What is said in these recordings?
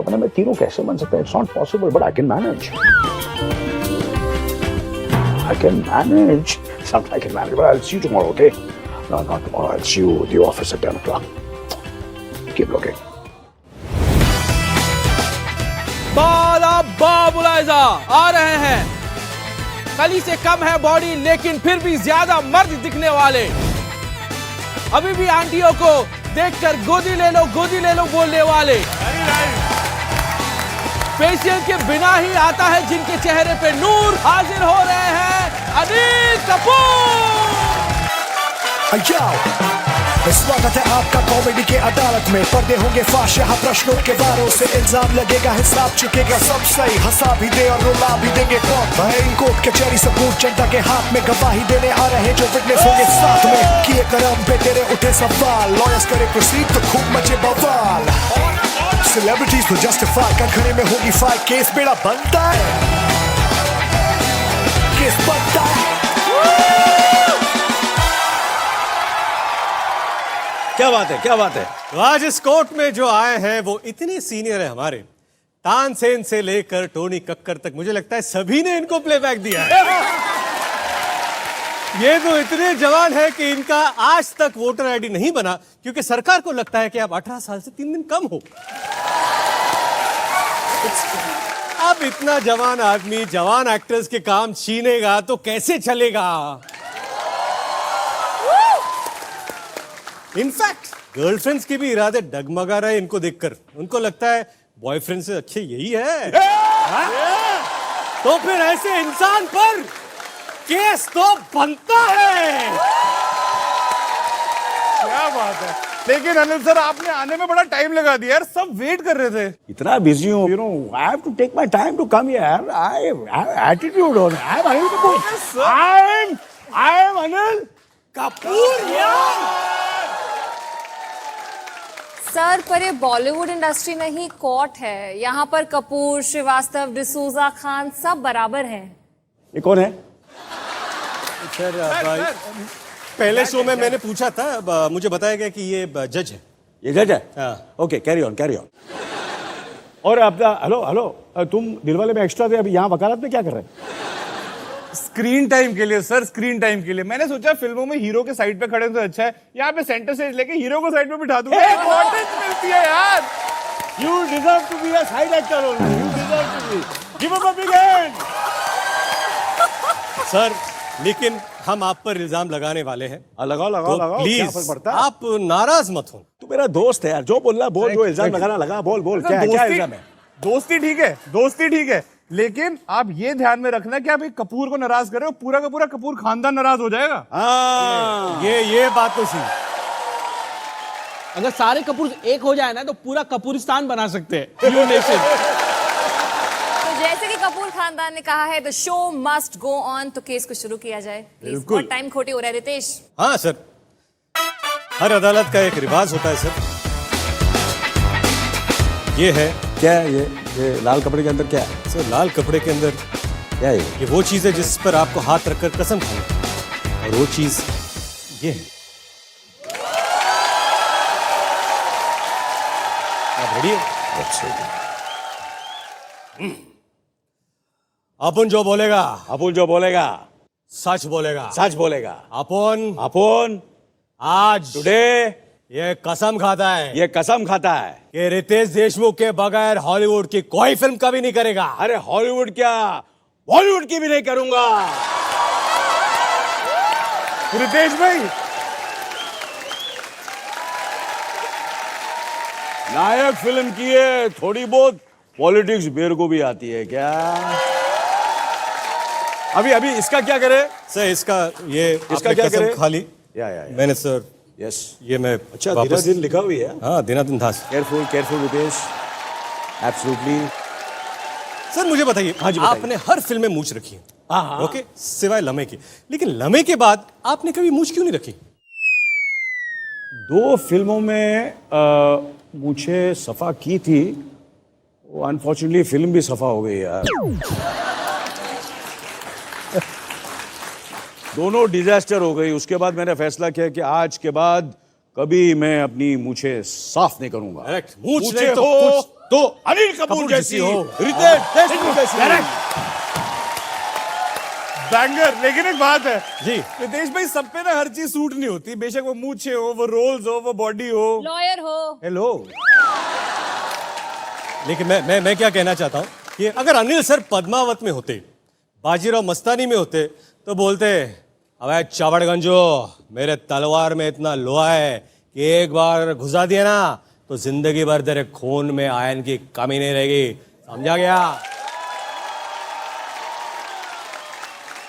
अपने में तीनों कैसे बन सकते हैं? It's not possible, but I can manage. I can manage. Something I can manage. But I'll see you tomorrow, okay? No, not tomorrow. I'll see you at the office at 10 o'clock. Keep looking. बाबुलाइजा आ रहे हैं. कली से कम है body लेकिन फिर भी ज्यादा मर्द दिखने वाले. अभी भी आंटियों को देखकर गोदी ले लो बोलने वाले. फेशियल के बिना ही आता है जिनके चेहरे पे नूर. हाजिर हो रहे हैं अनिल कपूर. स्वागत है आपका कॉमेडी के अदालत में. पर्दे होंगे फाश, यहाँ प्रश्नों के बारों से इल्जाम लगेगा, हिसाब चुकेगा सब सही. हंसा भी दे और रुला भी देंगे कौन भाई. कोर्ट कचहरी सबूत जनता के हाथ में, गवाही देने आ रहे जो विटनेस होंगे साथ में. किए करम पे तेरे उठे सवाल, लॉयर्स करे प्रोसीड तो खूब मचे बवाल. सेलिब्रिटीज तो जस्टिफाई कनखने में होगी फाइट. केस बेड़ा बनता है, केस बनता है. क्या बात है, क्या बात है. तो आज इस कोर्ट में जो आए हैं वो इतने सीनियर है हमारे. तानसेन से लेकर टोनी कक्कर तक मुझे लगता है सभी ने इनको प्लेबैक दिया है. ये तो इतने जवान है कि इनका आज तक वोटर आईडी नहीं बना क्योंकि सरकार को लगता है कि आप 18 साल से 3 दिन कम हो. अब इतना जवान आदमी जवान एक्टर्स के काम छीनेगा तो कैसे चलेगा. इनफैक्ट गर्लफ्रेंड्स के भी इरादे डगमगा रहे इनको देखकर. उनको लगता है बॉयफ्रेंड से अच्छे यही है. तो फिर ऐसे इंसान पर केस तो बनता है. क्या बात है. लेकिन अनिल सर आपने आने में बड़ा टाइम लगा दिया यार. सब वेट कर रहे थे. इतना बिजी हूँ, you know, I have to take my time to come here. I have attitude on. I am Anil Kapoor. I am Anil Kapoor. Sir पर ये बॉलीवुड इंडस्ट्री नहीं कोर्ट है. यहाँ पर कपूर, श्रीवास्तव, डिसूजा, खान सब बराबर हैं. ये कौन है? सर पहले शो में मैंने पूछा था, मुझे बताया गया कि ये जज है. ये जज है? हाँ. Okay, carry on. और आपका हेलो, तुम दिलवाले में एक्स्ट्रा थे, अभी यहाँ वकालत में क्या कर रहे हैं? स्क्रीन टाइम के लिए सर, स्क्रीन टाइम के लिए. मैंने सोचा फिल्मों में हीरो के साइड पे खड़े तो अच्छा है, यहाँ पे सेंटर स्टेज लेके हीरो को साइड पे बिठा दूंगा. इंपॉर्टेंस मिलती है यार. You deserve to be a side actor only. You deserve to be. Give him a big hand. Sir लेकिन हम आप पर इल्जाम लगाने वाले हैं. लगाओ. क्या प्लीज फर्क पड़ता है? आप नाराज मत हो. तू मेरा दोस्त है यार, जो बोलना बोल, जो इल्जाम लगाना लगा. बोल क्या इल्जाम है? दोस्ती ठीक है, लेकिन आप ये ध्यान में रखना कि आप एक कपूर को नाराज कर रहे हो, पूरा का पूरा कपूर खानदान नाराज हो जाएगा. ये बात तो सही. अगर सारे कपूर एक हो जाए ना तो पूरा कपूरिस्तान बना सकते हैं. नेशन. तो जैसे कि कपूर खानदान ने कहा है, the show must go on. तो केस को शुरू किया जाए प्लीज. बहुत टाइम खोटी हो रहा है रितेश. हाँ सर, हर अदालत का एक रिवाज होता है सर. ये है क्या है ये लाल कपड़े के अंदर क्या है? सर लाल कपड़े के अंदर क्या है ये वो चीज है जिस पर आपको हाथ रखकर कसम खानी. और वो चीज ये है. आप रेडी है? अपन जो बोलेगा सच बोलेगा. अपन आज टुडे ये कसम खाता है कि रितेश देशमुख के बगैर हॉलीवुड की कोई फिल्म कभी नहीं करेगा. अरे हॉलीवुड क्या, बॉलीवुड की भी नहीं करूंगा. रितेश भाई, नायक फिल्म की है, थोड़ी बहुत पॉलिटिक्स मेरे को भी आती है क्या? अभी इसका क्या करे? सर इसका क्या करे? खाली या मैंने सर. यस. ये मैं अच्छा, दिन लिखा हुई है. हाँ, दिन था. केयरफुल रितेश. एब्सोल्युटली. सर मुझे बताइए, हाँ जी, बताइए. आपने हर फिल्म में मूंछ रखी है. हाँ. ओके, सिवाय लम्हे की. लेकिन लम्हे के बाद आपने कभी मूंछ क्यों नहीं रखी? 2 फिल्मों में मुझे सफा की थी, वो अनफॉर्चुनेटली फिल्म भी सफा हो गई यार. दोनों डिजास्टर हो गई. उसके बाद मैंने फैसला किया कि आज के बाद कभी मैं अपनी मूछें साफ नहीं करूंगा. करेक्ट. मूंछ नहीं तो तो अनिल कपूर जैसी हो। रितेश देशमुख जैसी। बैंगर। लेकिन एक बात है जी। रितेश भाई, सब पे ना हर चीज सूट नहीं होती, बेशक वो मूछे हो, वो रोल्स हो, वो बॉडी हो। लॉयर हो। हेलो। लेकिन मैं क्या कहना चाहता हूं कि अगर अनिल सर पद्मावत में होते, बाजीराव मस्तानी में होते, तो बोलते अबे चावड़गंजो, मेरे तलवार में इतना लोहा है कि एक बार घुसा दिया ना तो जिंदगी भर तेरे खून में आयरन की कमी नहीं रहेगी, समझा गया?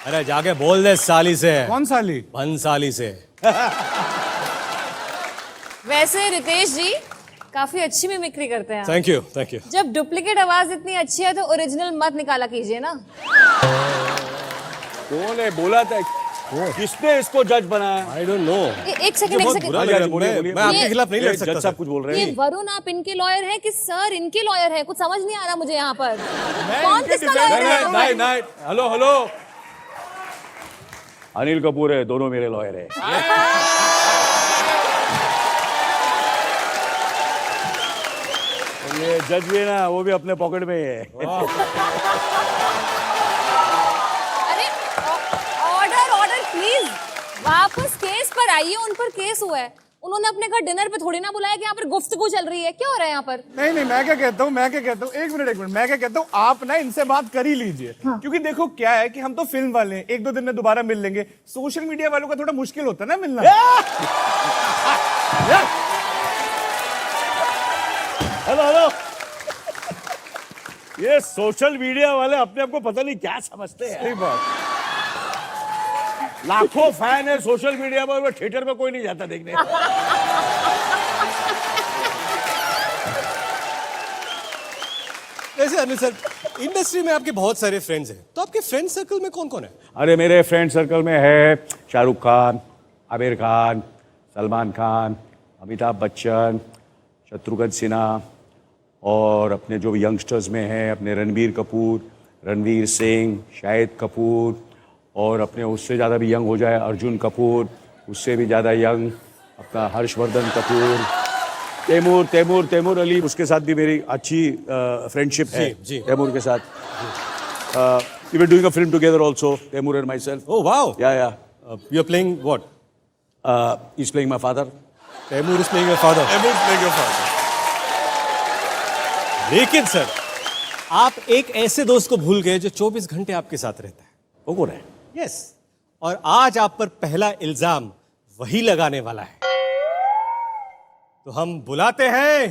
अरे जाके बोल दे साली से। कौन साली? भंसाली से। वैसे रितेश जी काफी अच्छी मिमिक्री करते हैं। Thank you, thank you. जब डुप्लीकेट आवाज इतनी अच्छी है तो ओरिजिनल मत निकाला कीजिए ना। कौन है बोला था? किसने इसको जज बनाया? I don't know. एक सेकंड, एक सेकंड। मैं आपके खिलाफ नहीं लड़ सकता। जज साहब कुछ बोल रहे ये हैं। वरुण आप इनके लॉयर हैं कि सर इनके लॉयर हैं? कुछ समझ नहीं आ रहा मुझे यहाँ पर। कौन किसका लॉयर है? नहीं नहीं, हेलो हेलो, अनिल कपूर है, दोनों मेरे लॉयर है। ये जज भी है ना, वो भी अपने पॉकेट में ही है। अरे ऑर्डर ऑर्डर प्लीज, वापस केस पर आइए। उन पर केस हुआ है, उन्होंने अपने घर डिनर पे थोड़ी ना बुलाया कि यहाँ पर गुफ्तगू चल रही है। क्या हो रहा है यहाँ पर? नहीं, मैं क्या कहता हूँ, एक मिनट, मैं क्या कहता हूँ, आप ना इनसे बात कर ही लीजिए। क्योंकि देखो क्या है कि हम तो फिल्म वाले हैं, एक दो दिन में दोबारा मिल लेंगे। सोशल मीडिया वालों का थोड़ा मुश्किल होता है ना मिलना। हेलो हेलो, ये सोशल मीडिया वाले अपने आप को पता नहीं क्या समझते हैं। सही बात। लाखों फैन है सोशल मीडिया पर, थिएटर में कोई नहीं जाता देखने। वैसे अनिल सर, इंडस्ट्री में आपके बहुत सारे फ्रेंड्स हैं, तो आपके फ्रेंड सर्कल में कौन कौन है? अरे मेरे फ्रेंड सर्कल में है शाहरुख खान, आमिर खान, सलमान खान, अमिताभ बच्चन, शत्रुघ्न सिन्हा, और अपने जो यंगस्टर्स में हैं अपने रणबीर कपूर, रणवीर सिंह, शाहिद कपूर, और अपने उससे ज़्यादा भी यंग हो जाए अर्जुन कपूर, उससे भी ज़्यादा यंग अपना हर्षवर्धन कपूर, तैमूर अली, उसके साथ भी मेरी अच्छी फ्रेंडशिप है। जी। तैमूर के साथ we were doing a film together also, Taimur and myself. Oh wow. Yeah you are playing what? He is playing my father. Taimur is playing your father. लेकिन सर, आप एक ऐसे दोस्त को भूल गए जो 24 घंटे आपके साथ रहता है। वो कौन है? यस। और आज आप पर पहला इल्जाम वही लगाने वाला है। तो हम बुलाते हैं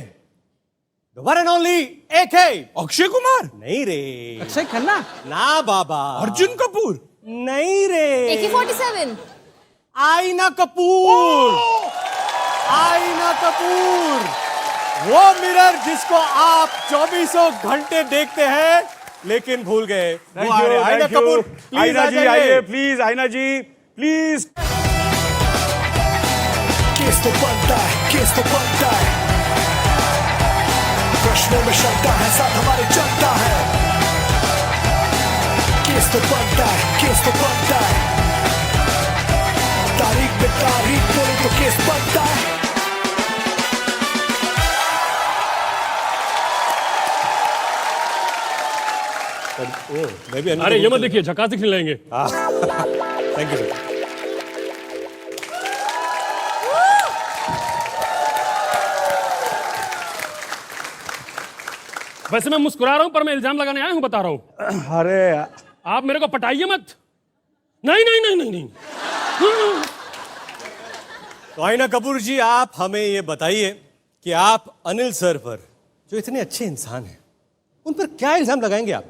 द वन एंड ओनली एके। अक्षय कुमार? नहीं रे। अक्षय खन्ना? ना बाबा। अर्जुन कपूर? नहीं रे। AK-47? आईना कपूर। आईना कपूर, वो मिरर जिसको आप 24 घंटे देखते हैं लेकिन भूल गए। वो आ रहे हैं। आईना कपूर, प्लीज आईना आ जी जाइए। आइए प्लीज, आईना जी प्लीज। केस तो बनता है, केस तो बनता है, प्रश्नों में शंका है, साथ हमारे चलता है। केस तो बनता है, केस तो बनता है, तारीख पे तारीख बोले तो केस बनता है। अरे ये मत देखिए, झकास दिखने लगेंगे। Thank you sir. वैसे मैं मुस्कुरा रहा हूं पर मैं इल्जाम लगाने आया हूं, बता रहा हूं। अरे आप मेरे को पटाइए मत। नहीं नहीं नहीं नहीं नहीं। तो आईना कपूर जी, आप हमें ये बताइए कि आप अनिल सर पर, जो इतने अच्छे इंसान हैं, उन पर क्या इल्जाम लगाएंगे आप?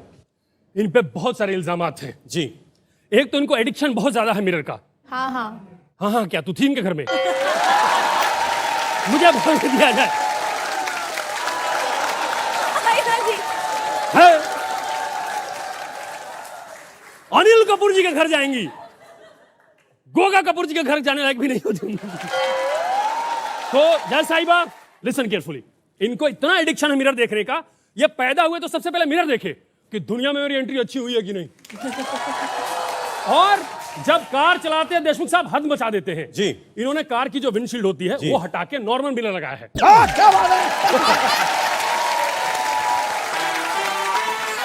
इन पे बहुत सारे इल्जामात हैं जी। एक तो इनको एडिक्शन बहुत ज्यादा है मिरर का। हाँ हाँ। हाँ हाँ, क्या तू थी इनके घर में? मुझे बोल दिया जाए। आईना जी। है? अनिल कपूर जी के घर जाएंगी, गोगा कपूर जी के घर जाने लायक भी नहीं होती। तो जय साहिबा, लिसन केयरफुली, इनको इतना एडिक्शन है मिरर देखने का, ये पैदा हुए तो सबसे पहले मिरर देखे कि दुनिया में मेरी एंट्री अच्छी हुई है कि नहीं। और जब कार चलाते हैं देशमुख साहब हद मचा देते हैं जी। इन्होंने कार की जो विंडशील्ड होती है वो हटा के नॉर्मल मिरर लगाया है। क्या बात है।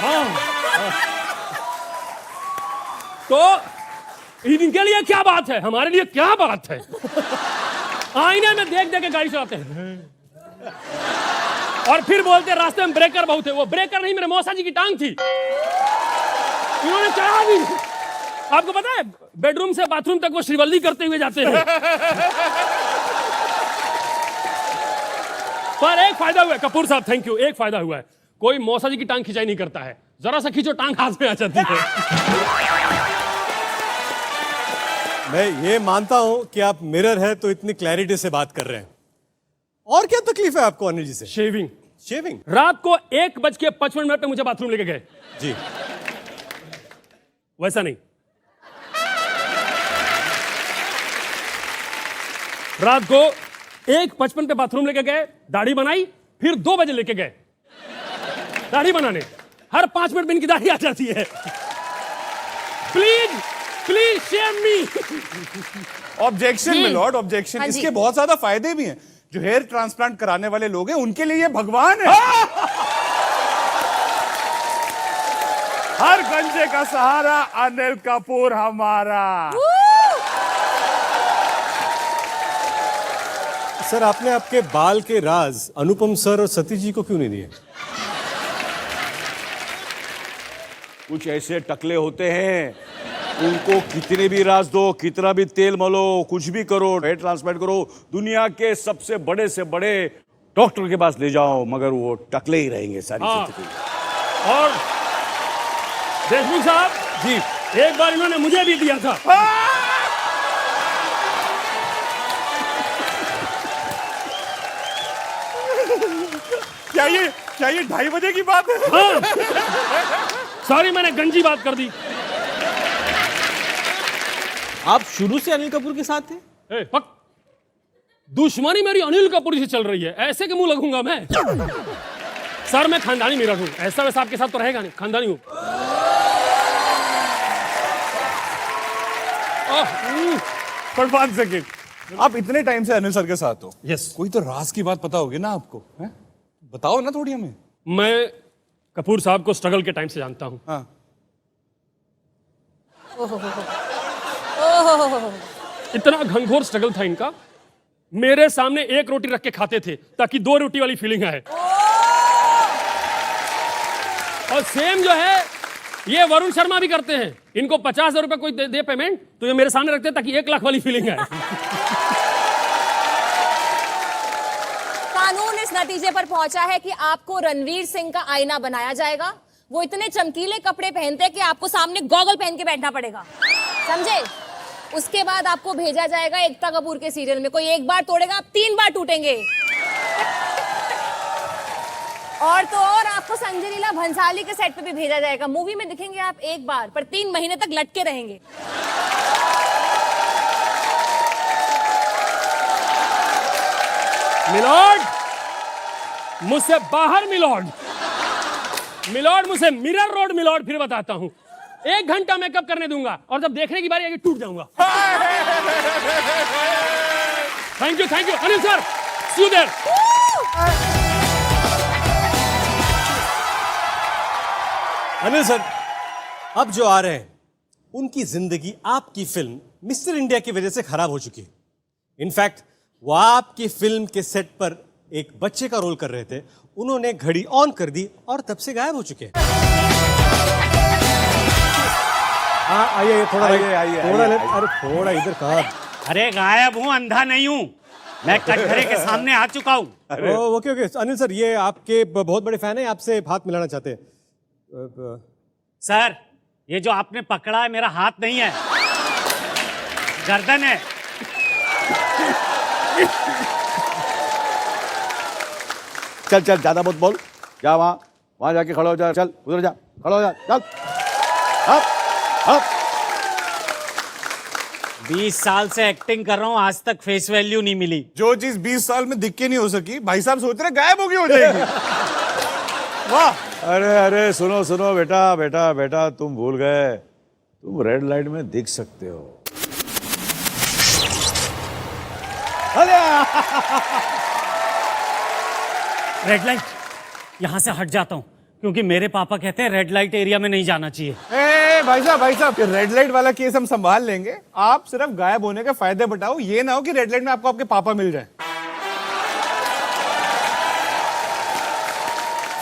हाँ। तो इनके लिए क्या बात है, हमारे लिए क्या बात है। आईने में देख देख के गाड़ी चलाते हैं और फिर बोलते रास्ते में ब्रेकर बहुत है। वो ब्रेकर नहीं, मेरे मौसा जी की टांग थी, इन्होंने चढ़ा दी। आपको पता है बेडरूम से बाथरूम तक वो श्रीवल्ली करते हुए जाते हैं। पर एक फायदा हुआ है कपूर साहब, थैंक यू, एक फायदा हुआ है, कोई मौसा जी की टांग खिंचाई नहीं करता है। जरा सा खींचो टांग हाथ में आ जाती है। मैं ये मानता हूं कि आप मिरर है तो इतनी क्लैरिटी से बात कर रहे हैं। और क्या तकलीफ है आपको अनिल जी से? शेविंग। शेविंग? रात को 1:55 पे मुझे बाथरूम लेके गए जी। वैसा नहीं, रात को 1:55 पे बाथरूम लेके गए, दाढ़ी बनाई, फिर 2 बजे लेके गए दाढ़ी बनाने। हर 5 मिनट में इनकी दाढ़ी आ जाती है। Please please share me. Objection milord, objection. हाँ जी। इसके बहुत ज्यादा फायदे भी हैं। जो हेयर ट्रांसप्लांट कराने वाले लोग हैं उनके लिए ये भगवान है। हर गंजे का सहारा अनिल कपूर हमारा। सर आपने आपके बाल के राज अनुपम सर और सतीश जी को क्यों नहीं दिए? कुछ ऐसे टकले होते हैं, उनको कितने भी राज दो, कितना भी तेल मलो, कुछ भी करो, हेयर ट्रांसप्लांट करो, दुनिया के सबसे बड़े से बड़े डॉक्टर के पास ले जाओ, मगर वो टकले ही रहेंगे सारी जिंदगी। और देशमुख साहब जी, एक बार इन्होंने मुझे भी दिया था। क्या ये 2:30 बजे की बात है? सॉरी, मैंने गंजी बात कर दी। आप शुरू से अनिल कपूर के साथ थे? ए, पक। दुश्मनी मेरी अनिल कपूर से चल रही है, ऐसे के मुंह लगूंगा मैं? सर मैं खानदानी मेरा हूं, ऐसा वैसा आपके साथ तो रहेगा नहीं, खानदानी हूं। पर 5 सेकेंड, आप इतने टाइम से अनिल सर के साथ हो, यस। कोई तो राज की बात पता होगी ना आपको, है? बताओ ना थोड़ी हमें। मैं कपूर साहब को स्ट्रगल के टाइम से जानता हूं। हाँ। इतना घनघोर स्ट्रगल था इनका, मेरे सामने 1 रोटी रख के खाते थे ताकि 2 रोटी वाली फीलिंग आए। और सेम जो है ये वरुण शर्मा भी करते हैं। इनको 50,000 रुपए कोई दे पेमेंट तो ये मेरे सामने रखते हैं ताकि 1 लाख वाली फीलिंग आए। कानून इस नतीजे पर पहुंचा है कि आपको रणवीर सिंह का आईना बनाया जाएगा। वो इतने चमकीले कपड़े पहनते हैं कि आपको सामने गॉगल पहन के बैठना पड़ेगा, समझे? उसके बाद आपको भेजा जाएगा एकता कपूर के सीरियल में। कोई 1 बार तोड़ेगा, आप 3 बार टूटेंगे। और तो और आपको संजय लीला भंसाली के सेट पे भी भेजा जाएगा। मूवी में दिखेंगे आप 1 बार, पर 3 महीने तक लटके रहेंगे। मिलॉर्ड, मुझसे बाहर मिलॉर्ड, मिलॉर्ड मुझसे मिरर रोड मिलॉर्ड, फिर बताता हूं 1 घंटा मेकअप करने दूंगा और जब देखने की बारी आएगी टूट जाऊंगा। Thank you Anil sir, see you there. Anil sir अब जो आ रहे हैं उनकी जिंदगी आपकी फिल्म मिस्टर इंडिया की वजह से खराब हो चुकी है। इनफैक्ट वो आपकी फिल्म के सेट पर एक बच्चे का रोल कर रहे थे, उन्होंने घड़ी ऑन कर दी और तब से गायब हो चुके हैं। हाँ आइए, थोड़ा आइए, थोड़ा आइए। अरे थोड़ा इधर कहा। अरे गायब हूँ, अंधा नहीं हूँ, मैं कटघरे के सामने आ चुका हूँ। ओके अनिल सर, ये आपके बहुत बड़े फैन हैं, आपसे हाथ मिलाना चाहते हैं। सर ये जो आपने पकड़ा है मेरा हाथ नहीं है, गर्दन है। चल ज्यादा मत बोल, जा वहां जाके खड़ा हो जा, चल उधर जा, खड़ा हो जा, चल। अब 20 साल से एक्टिंग कर रहा हूँ, आज तक फेस वैल्यू नहीं मिली। जो चीज 20 साल में दिख के नहीं हो सकी, भाई साहब सोच रहे गायब होगी हो जाएगी। वाह। अरे सुनो बेटा, तुम भूल गए, तुम रेड लाइट में दिख सकते हो। रेड लाइट, यहां से हट जाता हूं, क्योंकि मेरे पापा कहते हैं रेड लाइट एरिया में नहीं जाना चाहिए। ए भाई साहब, ये रेड लाइट वाला केस हम संभाल लेंगे। आप सिर्फ गायब होने के फायदे बताओ, ये ना हो कि रेड लाइट में आपको आपके पापा मिल जाए।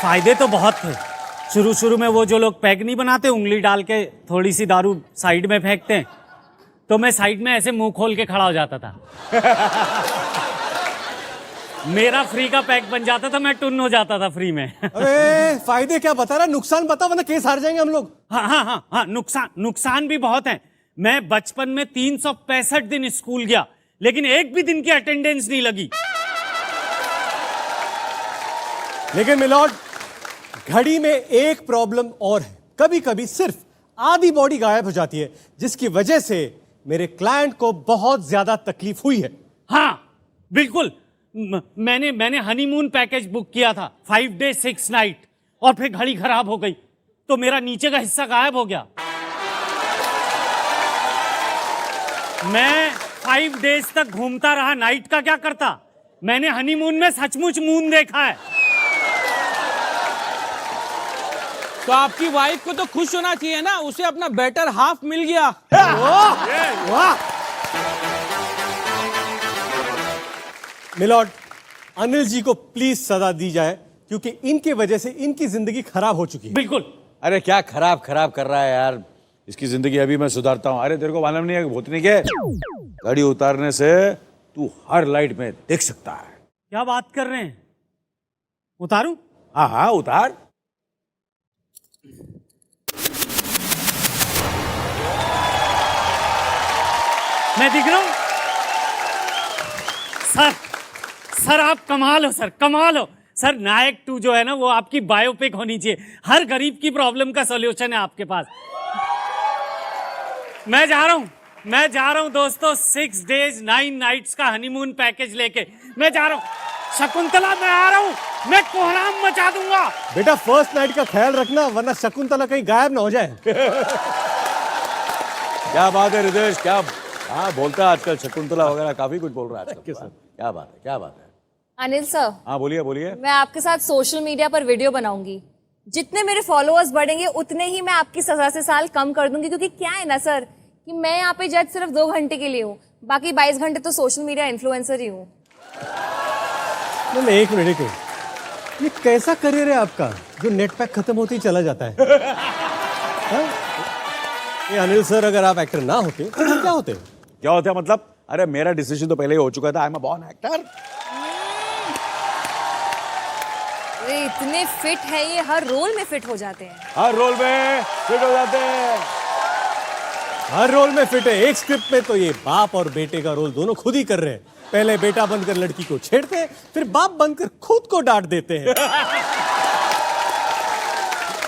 फायदे तो बहुत थे। शुरू में वो जो लोग पैक नहीं बनाते, उंगली डाल के थोड़ी सी दारू साइड में फेंकते हैं, तो मैं साइड में ऐसे मुंह खोल के खड़ा हो जाता था। मेरा फ्री का पैक बन जाता था, मैं टुन हो जाता था फ्री में। अरे फायदे क्या बता रहा, नुकसान बता, वरना केस हार जाएंगे हम लोग। हाँ, नुकसान भी बहुत है। मैं बचपन में 365 दिन स्कूल गया, लेकिन एक भी दिन की अटेंडेंस नहीं लगी। लेकिन मिलॉर्ड, घड़ी में एक प्रॉब्लम और है। कभी कभी सिर्फ आधी बॉडी गायब हो जाती है, जिसकी वजह से मेरे क्लाइंट को बहुत ज्यादा तकलीफ हुई है। हाँ बिल्कुल, मैंने हनीमून पैकेज बुक किया था 5 days 6 nights, और फिर घड़ी खराब हो गई तो मेरा नीचे का हिस्सा गायब हो गया। मैं 5 days तक घूमता रहा, नाइट का क्या करता। मैंने हनीमून में सचमुच मून देखा है। तो आपकी वाइफ को तो खुश होना चाहिए ना, उसे अपना बेटर हाफ मिल गया। वाह! मिलॉर्ड, अनिल जी को प्लीज सजा दी जाए, क्योंकि इनकी वजह से इनकी जिंदगी खराब हो चुकी है। बिल्कुल। अरे क्या खराब कर रहा है यार, इसकी जिंदगी अभी मैं सुधारता हूँ। अरे तेरे को मालूम नहीं है भूतनी के गाड़ी उतारने से तू हर लाइट में देख सकता है। क्या बात कर रहे हैं, उतारूं? हाँ उतार। मैं दिख रहा हूं? सर आप कमाल हो सर, कमाल हो सर। नायक 2 जो है ना, वो आपकी बायोपिक होनी चाहिए। हर गरीब की प्रॉब्लम का सॉल्यूशन है आपके पास। मैं जा रहा हूं दोस्तों, 6 days 9 nights का हनीमून पैकेज लेके मैं जा रहा हूं। शकुंतला, मैं आ रहा हूं, मैं कोहराम मचा दूंगा। बेटा फर्स्ट नाइट का ख्याल रखना, वरना शकुंतला कहीं गायब ना हो जाए। क्या बात है हृदय, क्या हाँ बोलता है आजकल, शकुंतला वगैरह काफी कुछ बोल रहा है आजकल। क्या बात है। अनिल सर, हाँ बोलिए। मैं आपके साथ सोशल मीडिया पर वीडियो बनाऊंगी। जितने मेरे फॉलोअर्स बढ़ेंगे उतने ही मैं आपकी सजा से साल कम कर दूंगी। क्योंकि क्या है ना सर, कि मैं यहाँ पे जज सिर्फ 2 घंटे के लिए हूँ, बाकी 22 घंटे तो सोशल मीडिया इन्फ्लुएंसर ही हूँ। एक मिनट, ये कैसा करियर है आपका जो नेट पैक खत्म होते ही चला जाता है? हाँ? ये अनिल सर, अगर आप एक्टर ना होते तो क्या होते? मतलब? अरे मेरा डिसीजन तो पहले ही हो चुका था, I am a born actor. अरे इतने फिट है ये, हर रोल में फिट हो जाते हैं। हर रोल में फिट हो जाते हैं। हर रोल में फिट है। एक स्क्रिप्ट में तो ये बाप और बेटे का रोल दोनों खुद ही कर रहे हैं। पहले बेटा बनकर लड़की को छेड़ते हैं, फिर बाप बनकर खुद को डांट देते हैं।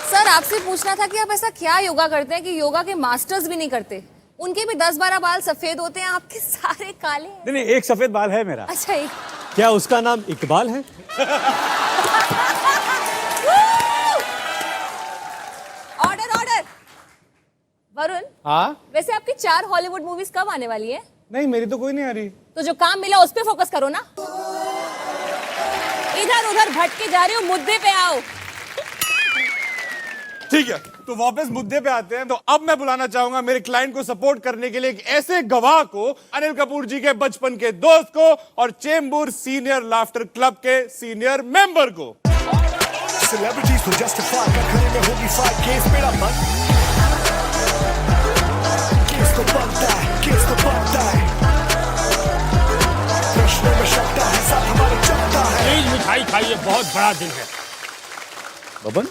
सर आपसे पूछना था कि आप ऐसा क्या योगा करते हैं कि योगा के मास्टर्स भी नहीं करते? उनके भी 10-12 बाल सफेद होते हैं, आपके सारे काले। नहीं, एक सफेद बाल है मेरा। अच्छा, एक क्या उसका नाम इकबाल है? ऑर्डर वरुण। हाँ वैसे आपकी 4 हॉलीवुड मूवीज कब आने वाली है? नहीं, मेरी तो कोई नहीं आ रही। तो जो काम मिला उस पे फोकस करो ना, इधर उधर भटके जा रही हो, मुद्दे पे आओ। ठीक है, तो वापस मुद्दे पे आते हैं। तो अब मैं बुलाना चाहूंगा मेरे क्लाइंट को सपोर्ट करने के लिए एक ऐसे गवाह को, अनिल कपूर जी के बचपन के दोस्त को और चेंबूर सीनियर लाफ्टर क्लब के सीनियर मेंबर को। सेलिब्रिटीज तो जस्टिफाई कर खड़े में होगी फाइट, केस मेरा मन, केस तो बनता है, प्रश्नों में शक्ता है, साथ हमारे चलता है। प्लीज मिठाई खाइए, बहुत बड़ा दिन है। Baban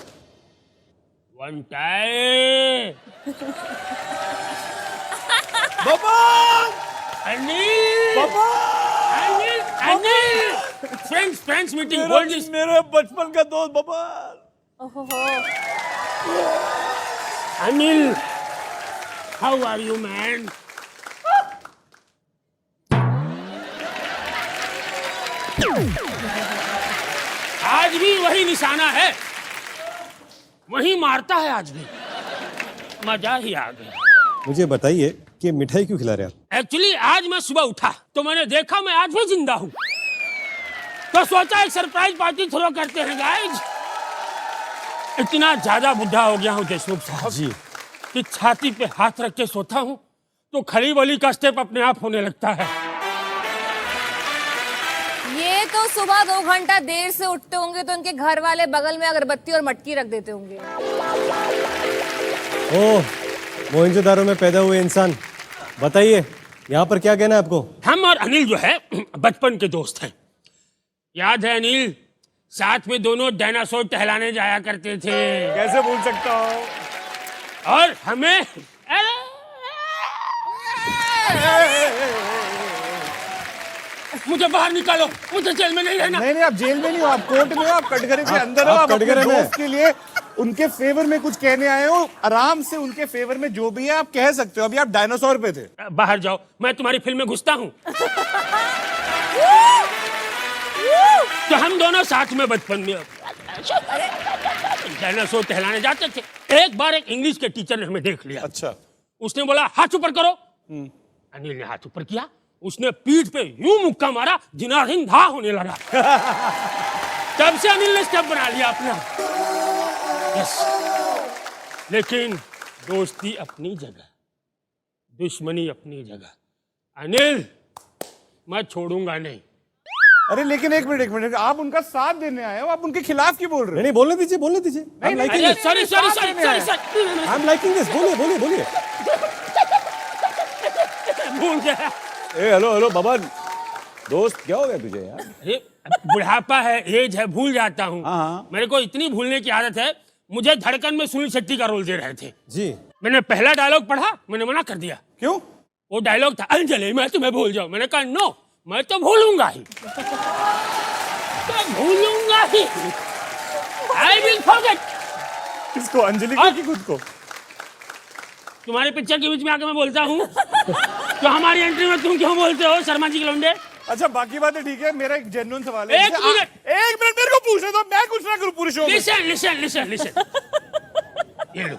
one time. Baban! Anil, friends meeting, hold this. मेरे बचपन का दोस्त Baban. Anil, how are you man? आज भी वही निशाना है, वही मारता है आज भी। मजा ही आ गया। मुझे बताइए कि मिठाई क्यों खिला रहे हैं? एक्चुअली आज मैं सुबह उठा तो मैंने देखा मैं आज भी जिंदा हूँ, तो सोचा एक सरप्राइज पार्टी थ्रो करते हैं गाइज। इतना ज्यादा बुढ़ा हो गया हूँ देशमुख साहब जी कि छाती पे हाथ रख के सोता हूँ तो खड़ी बोली का स्टेप अपने आप होने लगता है। ये तो सुबह 2 घंटा देर से उठते होंगे तो उनके घर वाले बगल में अगरबत्ती और मटकी रख देते होंगे। ओह, मोहनजोदारो में पैदा हुए इंसान, बताइए यहाँ पर क्या कहना है आपको? हम और अनिल जो है बचपन के दोस्त हैं। याद है अनिल, साथ में दोनों डायनासोर टहलाने जाया करते थे। कैसे भूल सकता हूँ? और हमें मुझे बाहर निकालो, मुझे जेल में नहीं रहना। नहीं, आप जेल में नहीं हो, आप कोर्ट में हो, आप कटघरे के अंदर हो। आप अपने दोस्त के लिए उनके फेवर में कुछ कहने आए हो, आराम से उनके फेवर में जो भी है आप कह सकते हो। अभी आप डायनासोर पे थे। बाहर जाओ, मैं तुम्हारी फिल्म में घुसता हूँ। तो हम दोनों साथ में बचपन में डायनासोर टहलाने जाते थे। एक बार एक इंग्लिश के टीचर ने हमें देख लिया। अच्छा। उसने बोला हाथ ऊपर करो। अनिल ने हाथ ऊपर किया, उसने पीठ पे यूं मुक्का मारा, जिनाहिन धा होने लगा। तब से अनिल ने स्टेप बना लिया अपना। यस, लेकिन दोस्ती अपनी जगह, दुश्मनी अपनी जगह। अनिल, मैं छोड़ूंगा नहीं। अरे लेकिन एक मिनट, आप उनका साथ देने आए हो, आप उनके खिलाफ क्यों बोल रहे हो? नहीं, बोलने दीजिए, बोलने दीजिए। Sorry, I am liking this. बोलिए। भूल गया। हेलो बबन, दोस्त क्या हो गया तुझे यार? अरे बुढ़ापा है, एज है, भूल जाता हूँ। मेरे को इतनी भूलने की आदत है। मुझे धड़कन में सुनील शेट्टी का रोल दे रहे थे जी। मैंने पहला डायलॉग पढ़ा, मैंने मना कर दिया। क्यों? वो डायलॉग था अंजलि मैं तुम्हें भूल जाऊं। मैंने कहा नो, मैं तो भूलूंगा ही, आई विल फॉरगेट। किसको, अंजलि को कि खुद को? तुम्हारे पिक्चर के बीच में आके मैं बोलता हूँ तो हमारी एंट्री में तुम क्यों बोलते हो शर्मा जी के लौंडे? अच्छा, बाकी बातें ठीक है। मेरा एक जेन्युइन सवाल है। एक मिनट मेरे को पूछने दो, मैं कुछ ना करूं पूरे शो में। लिसन। ये लो।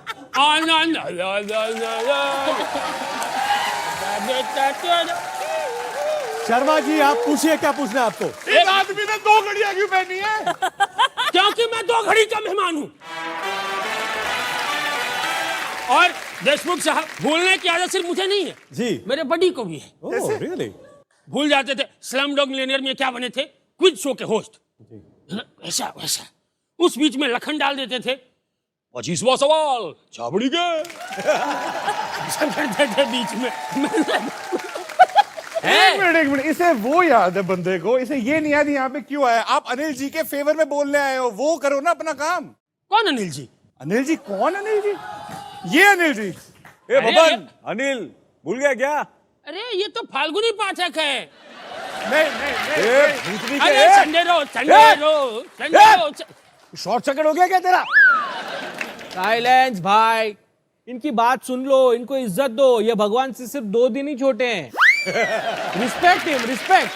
शर्मा जी, आप पूछिए क्या पूछना है आपको? एक आदमी ने 2 घड़ियां क्यों पहनी है? क्योंकि मैं 2 घड़ी का मेहमान हूँ। और देशमुख साहब, भूलने की आदत सिर्फ मुझे नहीं है जी, मेरे बडी को भी है। Oh really? भूल जाते थे। स्लम डॉग मिलियनेयर में क्या बने थे? क्विज शो के होस्ट। वैसा उस बीच में लखन डाल देते थे, 25वां सवाल छाबड़ी के करते थे बीच में। एक मिनट, इसे वो याद है बंदे को, इसे ये नहीं याद यहाँ पे क्यों आया? आप अनिल जी के फेवर में बोलने आए हो, वो करो ना अपना काम। कौन अनिल जी? अनिल जी कौन? अनिल जी, ये अनिल जी। ए बबन, अनिल भूल गया क्या? अरे ये तो फाल्गुनी पाठक है। नहीं, भूतनी अरे के संडे रो। शॉर्ट सर्किट हो गया क्या तेरा? साइलेंस भाई, इनकी बात सुन लो, इनको इज्जत दो। ये भगवान से सिर्फ 2 दिन ही छोटे हैं। Respect him, respect.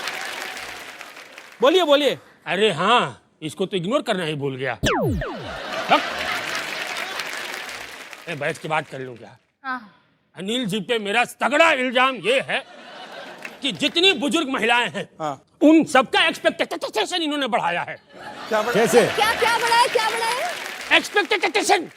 बोलिए। अरे हाँ, इसको तो इग्नोर करना ही भूल गया। मैं बैठ के बात कर लूं क्या? अनिल जी पे मेरा तगड़ा इल्जाम ये है कि जितनी बुजुर्ग महिलाएं हैं उन सबका एक्सपेक्टेशन इन्होंने बढ़ाया है। कैसे? क्या बढ़ाया?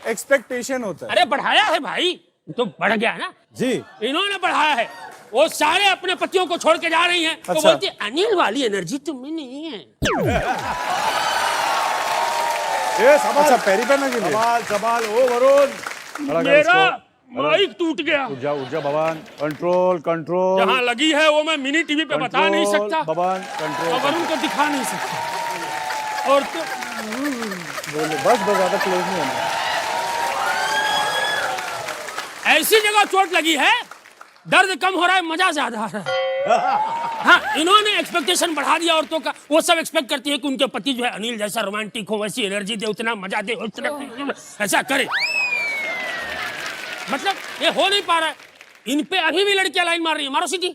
एक्सपेक्टेशन होता है। अरे बढ़ाया है भाई, तो बढ़ गया ना जी। इन्होंने बढ़ाया है। वो सारे अपने पतियों को छोड़ के जा रही हैं। तो बोलती अनिल वाली एनर्जी तुम्हें नहीं है। अच्छा, पैरी पहना के लिए सवाल। ओ वरुण, मेरा माइक टूट गया। उठ जा बबन, कंट्रोल। जहाँ लगी है वो मैं मिनी टीवी पे बता नहीं सकता, बबन कंट्रोल, और वरुण को दिखा नहीं सकता। और तो बस ज्यादा क्लोज नहीं होना। ऐसी जगह चोट लगी है, दर्द कम हो रहा है, मजा ज्यादा आ रहा है। हाँ, इन्होंने एक्सपेक्टेशन बढ़ा दिया औरतों का। वो सब एक्सपेक्ट करती है कि उनके पति जो है अनिल जैसा रोमांटिक हो, वैसी एनर्जी दे, उतना मजा दे, उतना ऐसा करे। मतलब ये हो नहीं पा रहा है। इन पे अभी भी लड़कियां लाइन मार रही है, मारो सीटी।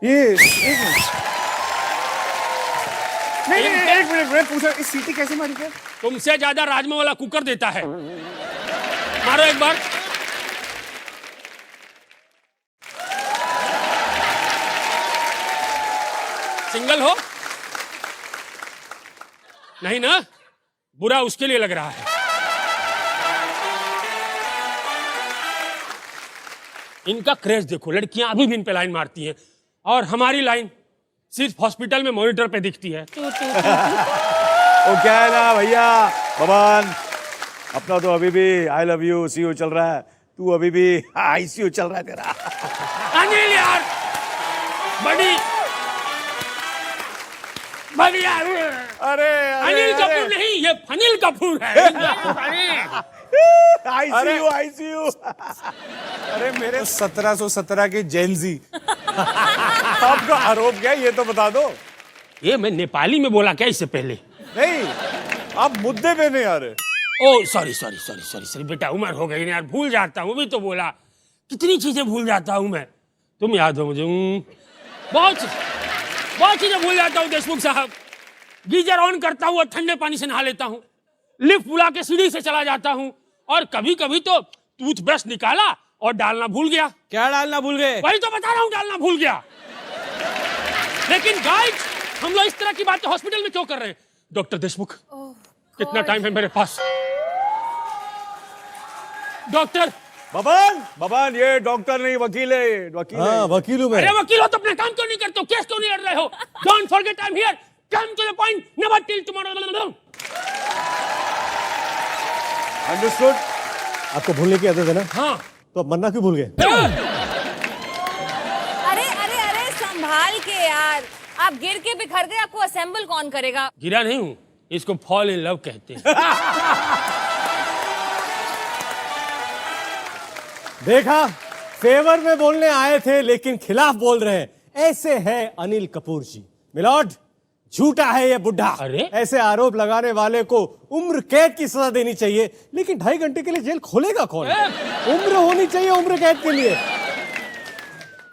ये एक मिनट मैं पूछा, इस सीटी कैसे मारी क्या? तुमसे ज्यादा राजमा वाला कुकर देता है। मारो एक बार। सिंगल हो? नहीं ना? बुरा उसके लिए लग रहा है। इनका क्रेज देखो, लड़कियां अभी भी इन पे लाइन मारती हैं और हमारी लाइन सिर्फ हॉस्पिटल में मॉनिटर पे दिखती है। वो क्या है ना भैया बबन, अपना तो अभी भी I love you see you चल रहा है, तू अभी भी ICU चल रहा है तेरा। अनिल यार, बड़ी बढ़िया। अरे अनिल कपूर नहीं, ये फनील कपूर है। ICU। अरे मेरे 1717 के जेनजी आपका आरोप क्या है ये तो बता दो। ये मैं नेपाली में बोला क्या इससे पहले? नहीं, आप मुद्दे पे नहीं आ रहे। ओ सॉरी बेटा, उम्र हो गई ना यार, भूल जाता हूँ। अभी तो बोला, कितनी चीजें भूल जाता हूँ मैं, तुम याद हो मुझे। बहुत चीजें भूल जाता हूँ देशमुख साहब। गीजर ऑन करता हूँ और ठंडे पानी से नहा लेता हूँ, लिफ्ट बुला के सीढ़ी से चला जाता हूँ, और कभी कभी तो टूथब्रश निकाला और डालना भूल गया। क्या डालना भूल गए? वही तो बता रहा हूँ, डालना भूल गया। लेकिन गाइस, हम लोग इस तरह की बातें हॉस्पिटल में क्यों कर रहे हैं? डॉक्टर देशमुख, कितना टाइम है मेरे पास? डॉक्टर बबन ये डॉक्टर नहीं वकील है, वकील है। हाँ, वकील हूं मैं। अरे वकील हो तो अपना काम क्यों नहीं करते हो? केस क्यों नहीं लड़ रहे हो? Don't forget I am here, come to the point, never till tomorrow. Understood. आपको भूलने की आदत है ना? हाँ। तो अब मरना क्यों भूल गए? अरे संभाल के यार, आप गिर के बिखर गए, आपको असेंबल कौन करेगा? गिरा नहीं हूँ, इसको फॉल इन लव कहते हैं। देखा, फेवर में बोलने आए थे लेकिन खिलाफ बोल रहे हैं। ऐसे है अनिल कपूर जी। मिलॉर्ड, झूठा है ये बुढ़ा। अरे? ऐसे आरोप लगाने वाले को उम्र कैद की सजा देनी चाहिए, लेकिन 2.5 घंटे के लिए जेल खोलेगा कौन? उम्र होनी चाहिए उम्र कैद के लिए।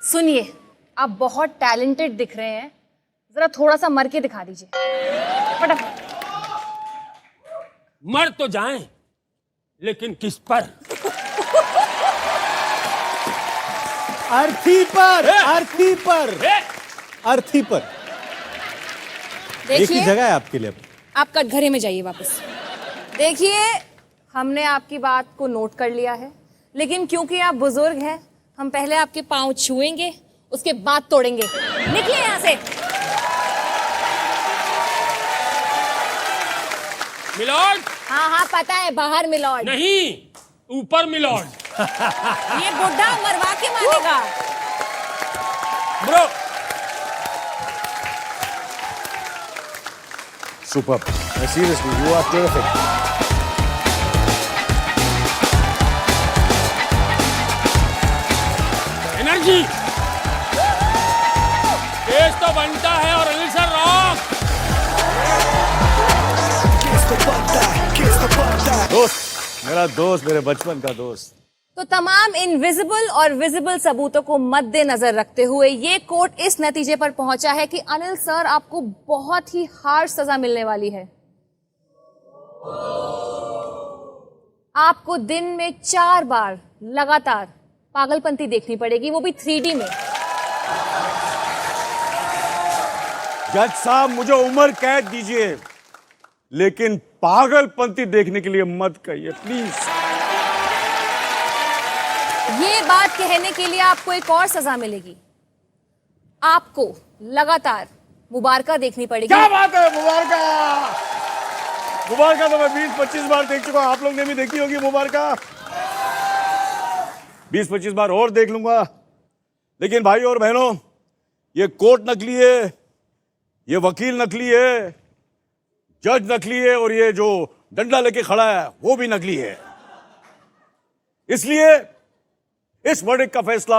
सुनिए, आप बहुत टैलेंटेड दिख रहे हैं, जरा थोड़ा सा मर के दिखा दीजिए फटाफट। मर तो जाएं, लेकिन किस पर? अर्थी पर, अर्थी पर, अर्थी पर। एक ही देखिए, जगह है आपके लिए। आप कटघरे में जाइए वापस। देखिए, हमने आपकी बात को नोट कर लिया है, लेकिन क्योंकि आप बुजुर्ग हैं, हम पहले आपके पांव छुएंगे, उसके बाद तोड़ेंगे। निकलिए यहाँ से। मिलॉर्ड? हाँ पता है, बाहर मिलॉर्ड। नहीं, ऊपर मिलॉर्ड। ये बुढ़ा मरवा के मारेगा। Bro, super, seriously you are terrific. Energy. Case तो बनता है और अनिल सर रॉक। दोस्त, मेरा दोस्त, मेरे बचपन का दोस्त। तो तमाम इनविजिबल और विजिबल सबूतों को मद्देनजर रखते हुए ये कोर्ट इस नतीजे पर पहुंचा है कि अनिल सर, आपको बहुत ही हार्श सजा मिलने वाली है। आपको दिन में 4 बार लगातार पागलपंती देखनी पड़ेगी, वो भी 3D में। जज साहब, मुझे उम्र कैद दीजिए, लेकिन पागलपंती देखने के लिए मत कहिए प्लीज। ये बात कहने के लिए आपको एक और सजा मिलेगी। आपको लगातार मुबारका देखनी पड़ेगी। क्या बात है, मुबारका? मुबारका तो मैं 20-25 बार देख चुका हूं, आप लोग ने भी देखी होगी मुबारका। 20-25 बार और देख लूंगा। लेकिन भाई और बहनों, ये कोर्ट नकली है, ये वकील नकली है, जज नकली है, और ये जो डंडा लेके खड़ा है वो भी नकली है। इसलिए इस वर्डिक्ट का फैसला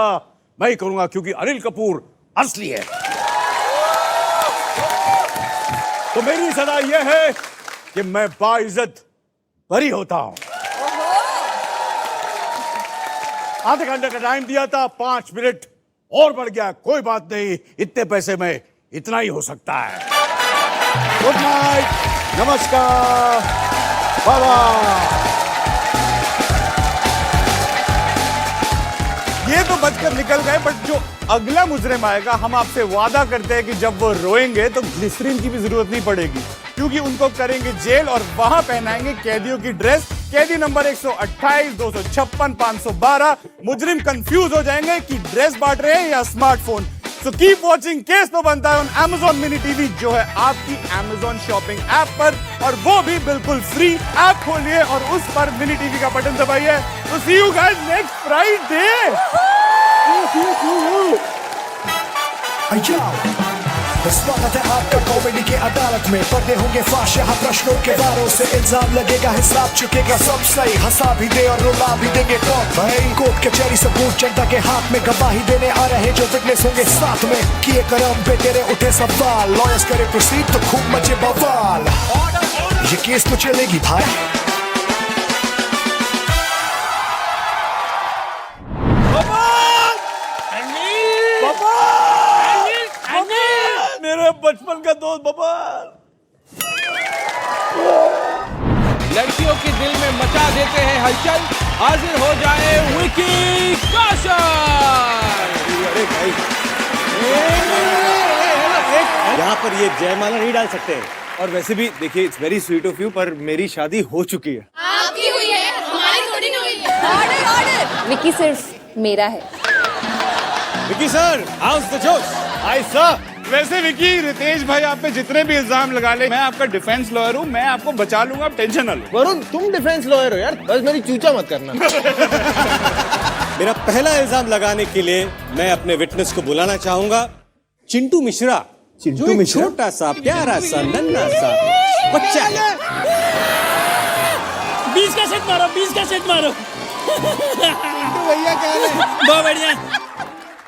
मैं ही करूंगा, क्योंकि अनिल कपूर असली है। तो मेरी सजा यह है कि मैं बाइज्जत बरी होता हूं। आधे घंटे का टाइम दिया था, 5 मिनट और बढ़ गया, कोई बात नहीं, इतने पैसे में इतना ही हो सकता है। गुड नाइट, नमस्कार, बाय बाय। ये तो बचकर निकल गए, बट जो अगला मुजरिम आएगा, हम आपसे वादा करते हैं कि जब वो रोएंगे तो ग्लिसरीन की भी जरूरत नहीं पड़ेगी। क्योंकि उनको करेंगे जेल और वहां पहनाएंगे कैदियों की ड्रेस। कैदी नंबर 128, 256, 512 मुजरिम कंफ्यूज हो जाएंगे कि ड्रेस बांट रहे हैं या smartphone. So keep watching case तो बनता है ऑन Amazon मिनी टीवी, जो है आपकी Amazon शॉपिंग ऐप पर, और वो भी बिल्कुल फ्री। ऐप खोलिए और उस पर मिनी टीवी का बटन दबाइए। तो सी यू गाइस नेक्स्ट फ्राइडे। स्वागत है आपका कॉमेडी के अदालत में। पर्दे होंगे फाश, यहाँ प्रश्नों के वारों से इल्जाम लगेगा, हिसाब चुकेगा सब सही। हंसा भी दे और रुला भी देंगे कौन भाई। कोर्ट कचहरी सबूत जनता के हाथ में, गवाही देने आ रहे जो विटनेस होंगे साथ में। किए करम पे तेरे उठे सवाल, लॉयर्स करे प्रोसीड तो खूब मचे बवाल। ये केस तो चलेगी भाई। मेरे बचपन का दोस्त बबल। लड़कियों के दिल में मचा देते हैं हलचल। हाजिर हो जाए विकी कौशल। यहाँ पर ये जयमाला नहीं डाल सकते। और वैसे भी देखिए, it's very sweet of you, पर मेरी शादी हो चुकी है। आपकी हुई है, हमारी थोड़ी ना हुई है। Order order. विकी सिर्फ मेरा है। विकी सर, हाउस द जोश। Hi sir. वैसे विकी, रितेश भाई आप पे जितने भी इल्जाम लगा ले, मैं आपका डिफेंस लॉयर हूँ, मैं आपको बचा लूंगा, आप टेंशन ना लो। वरुण, तुम डिफेंस लॉयर हो यार, बस मेरी चूचा मत करना। मेरा पहला इल्जाम लगाने के लिए मैं अपने विटनेस को बुलाना चाहूंगा, चिंटू मिश्रा। चिंटू मिश्रा, छोटा सा प्यारा सा नन्हा सा बच्चा है। 20 का सेट मारो, 20 का सेट मारो। भैया क्या है? बहुत बढ़िया।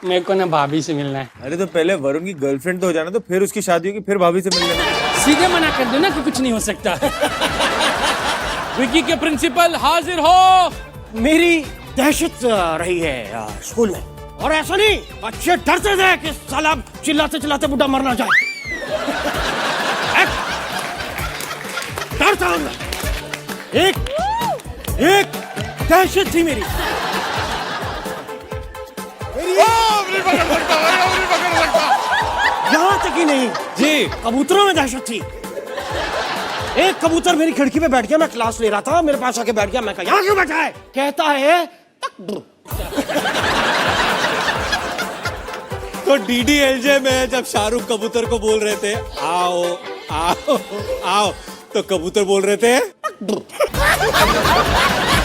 मेरे को ना भाभी से मिलना है। अरे तो पहले वरुण की गर्लफ्रेंड तो हो जाना, तो फिर उसकी शादी होगी, फिर भाभी से मिल लेना। सीधे मना कर दो ना कि कुछ नहीं हो सकता। विकी के प्रिंसिपल हाजिर हो। मेरी दहशत रही है स्कूल में, और ऐसा नहीं, बच्चे डरते थे कि साला चिल्लाते चिल्लाते बुढ़ा मर ना जाए। डरता हूं मैं। एक दहशत थी मेरी। यहाँ तक ही नहीं जी, कबूतरों में दहशत थी। एक कबूतर मेरी खिड़की पे बैठ गया, मैं क्लास ले रहा था, मेरे पास आके बैठ गया। मैं कहा यहाँ क्यों बैठा है? कहता है तो DDLJ में जब शाहरुख कबूतर को बोल रहे थे आओ आओ आओ, तो कबूतर बोल रहे थे